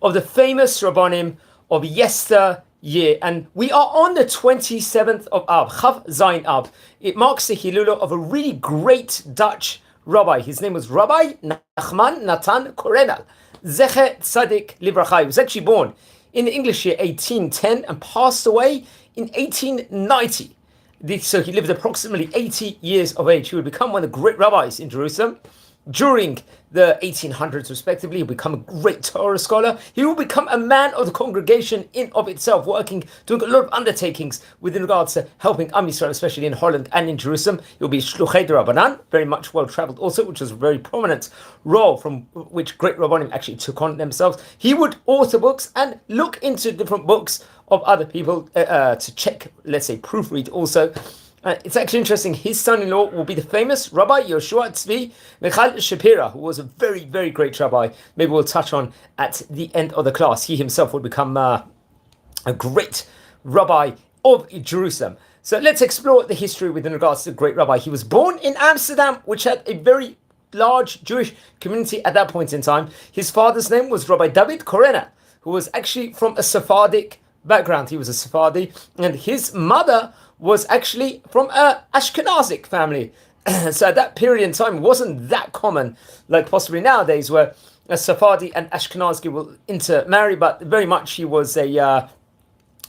of the famous Rabbanim of yesteryear. And we are on the 27th of Ab, Chav Zayin Ab. It marks the Hilula of a really great Dutch rabbi. His name was Rabbi Nachman, Natan, Coronel. Zecher Tzadik Libracha. He was actually born in the English year 1810 and passed away in 1890. So he lived approximately 80 years of age. He would become one of the great rabbis in Jerusalem during the 1800s respectively. He'll become a great Torah scholar. He will become a man of the congregation in of itself, doing a lot of undertakings within regards to helping Am Yisrael, especially in Holland and in Jerusalem. He'll be Shluchei Rabbanan, very much well-traveled also, which was a very prominent role from which great Rabbanim actually took on themselves. He would author books and look into different books of other people to check, let's say, proofread also. It's actually interesting. His son-in-law will be the famous Rabbi Yoshua Tzvi Michal Shapira, who was a very, very great rabbi. Maybe we'll touch on at the end of the class. He himself would become a great rabbi of Jerusalem. So let's explore the history within regards to the great rabbi. He was born in Amsterdam, which had a very large Jewish community at that point in time. His father's name was Rabbi David Coronel, who was actually from a Sephardic background. He was a Sephardi, and his mother was actually from a Ashkenazic family. So at that period in time, it wasn't that common, like possibly nowadays, where a Sephardi and Ashkenazi will intermarry, but very much he was a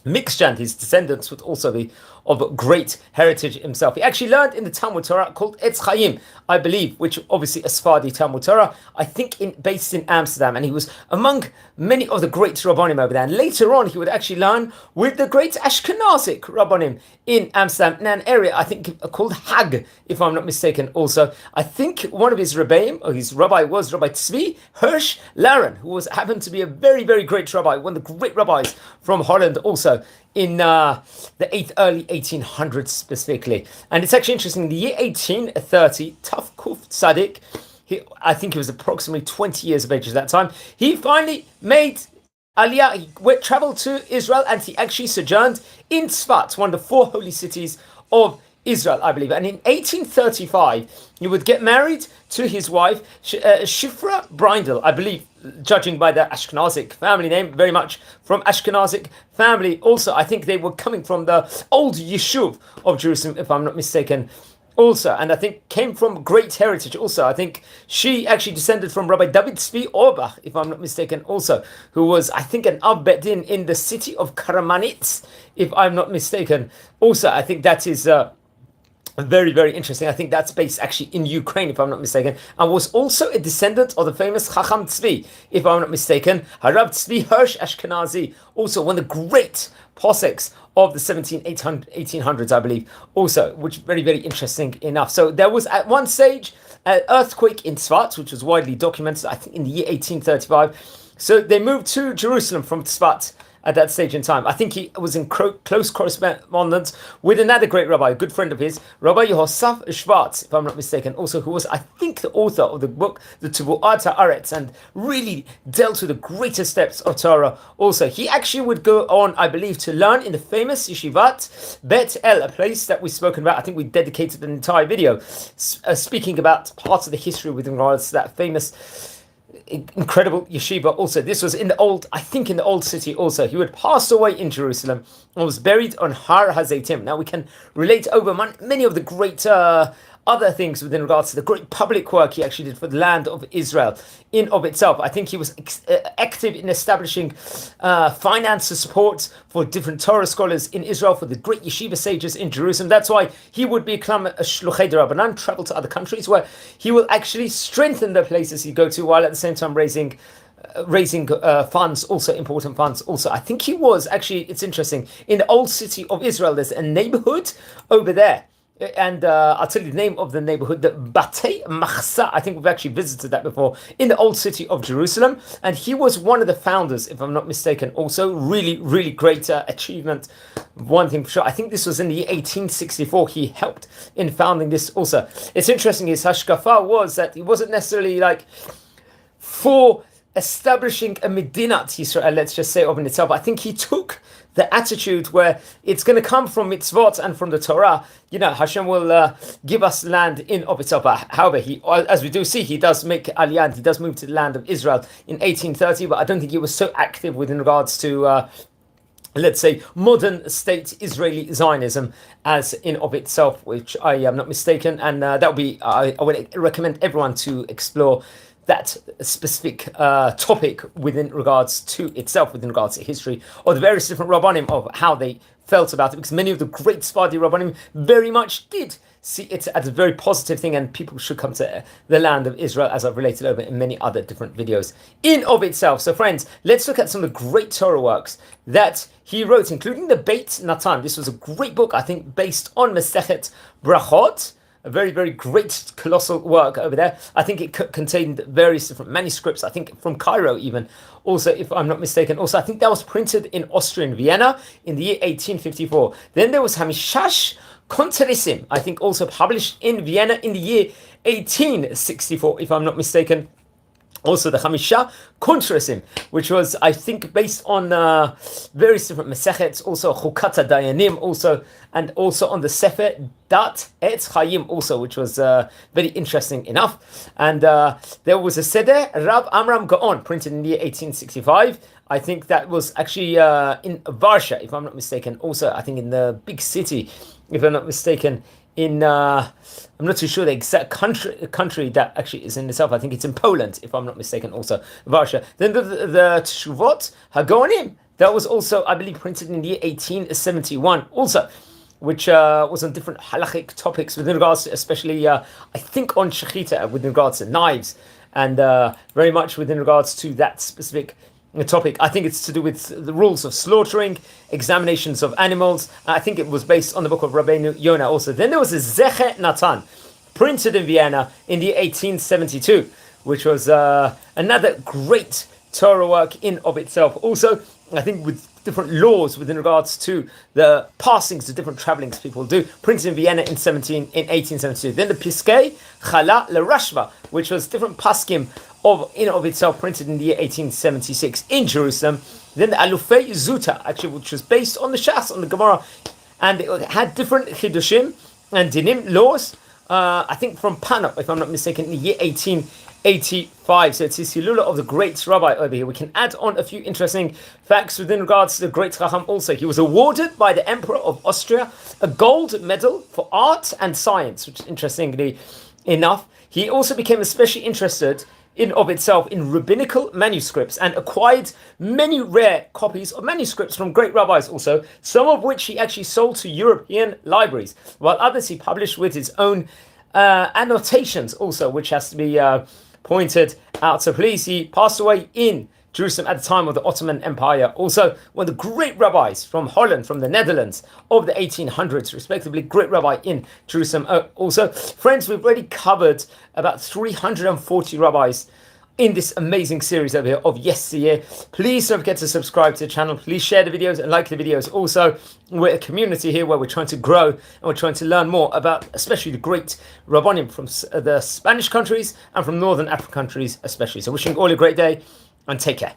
mixture, and his descendants would also be of great heritage himself. He actually learned in the Talmud Torah called Etz Chaim, I believe, which obviously a Sephardi Talmud Torah, I think based in Amsterdam, and he was among many of the great Rabbanim over there. And later on, he would actually learn with the great Ashkenazic Rabbanim in Amsterdam, in an area I think called Hag, if I'm not mistaken. Also, I think one of his Rebbeim, or his rabbi, was Rabbi Tzvi Hirsch Laren, who happened to be a very, very great rabbi, one of the great rabbis from Holland also, in the early 1800s specifically. And it's actually interesting, in the year 1830, Taf Kuf Tzadik, I think he was approximately 20 years of age at that time, he finally made Aliyah. He traveled to Israel, and he actually sojourned in Tzfat, one of the 4 holy cities of Israel, I believe. And in 1835, he would get married to his wife, Shifra Brindle, I believe, judging by the Ashkenazic family name, very much from Ashkenazic family. Also, I think they were coming from the old Yishuv of Jerusalem, if I'm not mistaken. Also, and I think came from great heritage also. I think she actually descended from Rabbi David Tzvi Orbach, if I'm not mistaken also, who was, I think, an Av Bet Din in the city of Karamanitz, if I'm not mistaken. Also, I think that is very, very interesting. I think that's based actually in Ukraine, if I'm not mistaken, and was also a descendant of the famous Chacham Tzvi, if I'm not mistaken, Harav Tzvi Hirsch Ashkenazi, also one of the great poseks of the 1800s, I believe, also, which is very, very interesting enough. So there was at one stage an earthquake in Tzfat, which was widely documented, I think in the year 1835. So they moved to Jerusalem from Tzfat at that stage in time. I think he was in close correspondence with another great rabbi, a good friend of his, Rabbi Yehosaf Schwartz, if I'm not mistaken, also, who was, I think, the author of the book, the Tubu'at Haaretz, and really dealt with the greatest steps of Torah. Also, he actually would go on, I believe, to learn in the famous Yeshivat Bet El, a place that we've spoken about. I think we dedicated an entire video speaking about parts of the history with regards to that famous incredible yeshiva. Also, this was in the old city also. He would pass away in Jerusalem and was buried on Har HaZeitim. Now we can relate over many of the great other things within regards to the great public work he actually did for the land of Israel in of itself. I think he was active in establishing finance support for different Torah scholars in Israel, for the great yeshiva sages in Jerusalem. That's why he would become a Shluchei Rabbanan, travel to other countries where he will actually strengthen the places he go to, while at the same time raising funds, also important funds. Also, I think he was actually, it's interesting, in the old city of Israel, there's a neighborhood over there. And I'll tell you the name of the neighborhood, the Batei Machsa. I think we've actually visited that before, in the old city of Jerusalem. And he was one of the founders, if I'm not mistaken. Also, really, really great achievement. One thing for sure, I think this was in the year 1864. He helped in founding this also. It's interesting, his hashkafa was that he wasn't necessarily like for establishing a Medinat Yisrael, let's just say, of in itself. I think he took the attitude where it's going to come from mitzvot and from the Torah. Hashem will give us land in of itself. But however, as we do see, he does make aliyah, he does move to the land of Israel in 1830, but I don't think he was so active within regards to let's say, modern state Israeli Zionism as in of itself, which I am not mistaken. And that would be, I would recommend everyone to explore that specific topic within regards to itself, within regards to history, or the various different Rabbanim of how they felt about it, because many of the great Sephardi Rabbanim very much did see it as a very positive thing, and people should come to the land of Israel, as I've related over in many other different videos in of itself. So friends, let's look at some of the great Torah works that he wrote, including the Beit Natan. This was a great book, I think, based on Masechet Brachot, a very, very great, colossal work over there. I think it contained various different manuscripts, I think from Cairo even, also, if I'm not mistaken. Also, I think that was printed in Austria, in Vienna, in the year 1854. Then there was Hamishash Konteresim, I think also published in Vienna in the year 1864, if I'm not mistaken. Also the Hamisha Konteresim, which was, I think, based on various different Mesechets, also Chukata Dayanim, also, and also on the Sefer Dat Etz Chaim, also, which was very interesting enough. And there was a Seder Rab Amram Gaon, printed in the year 1865. I think that was actually in Varsha, if I'm not mistaken. Also, I think in the big city, if I'm not mistaken, in I'm not too sure the exact country that actually is in itself. I think it's in Poland, if I'm not mistaken, also Varsha. Then the Teshuvot Hagonim, that was also, I believe, printed in the year 1871 also, which was on different halachic topics within regards to, especially I think on shechita, with regards to knives, and very much within regards to that specific topic. I think it's to do with the rules of slaughtering, examinations of animals. I think it was based on the book of Rabbi Yonah also. Then there was a Zeche Natan, printed in Vienna in the 1872, which was another great Torah work in of itself. Also, I think with different laws within regards to the passings, the different travelings people do, printed in Vienna in 1872. Then the Piskei Chala LeRashva, which was different paskim of itself, printed in the year 1876 in Jerusalem. Then the Alufei Zuta, actually, which was based on the Shas, on the Gemara, and it had different Chidushim and Dinim laws, I think from Panop, if I'm not mistaken, in the year 1885. So it's his Hilula of the great Rabbi over here. We can add on a few interesting facts within regards to the great Chacham also. He was awarded by the Emperor of Austria a gold medal for art and science, which interestingly enough, he also became especially interested in of itself in rabbinical manuscripts, and acquired many rare copies of manuscripts from great rabbis also, some of which he actually sold to European libraries, while others he published with his own annotations also, which has to be pointed out. So please, he passed away in Jerusalem at the time of the Ottoman Empire. Also, one of the great rabbis from Holland, from the Netherlands, of the 1800s, respectively, great rabbi in Jerusalem. Also, friends, we've already covered about 340 rabbis in this amazing series over here of Yesteryear. Please don't forget to subscribe to the channel. Please share the videos and like the videos. Also, we're a community here where we're trying to grow and we're trying to learn more about especially the great Rabbanim from the Spanish countries and from Northern African countries especially. So wishing you all a great day and take care.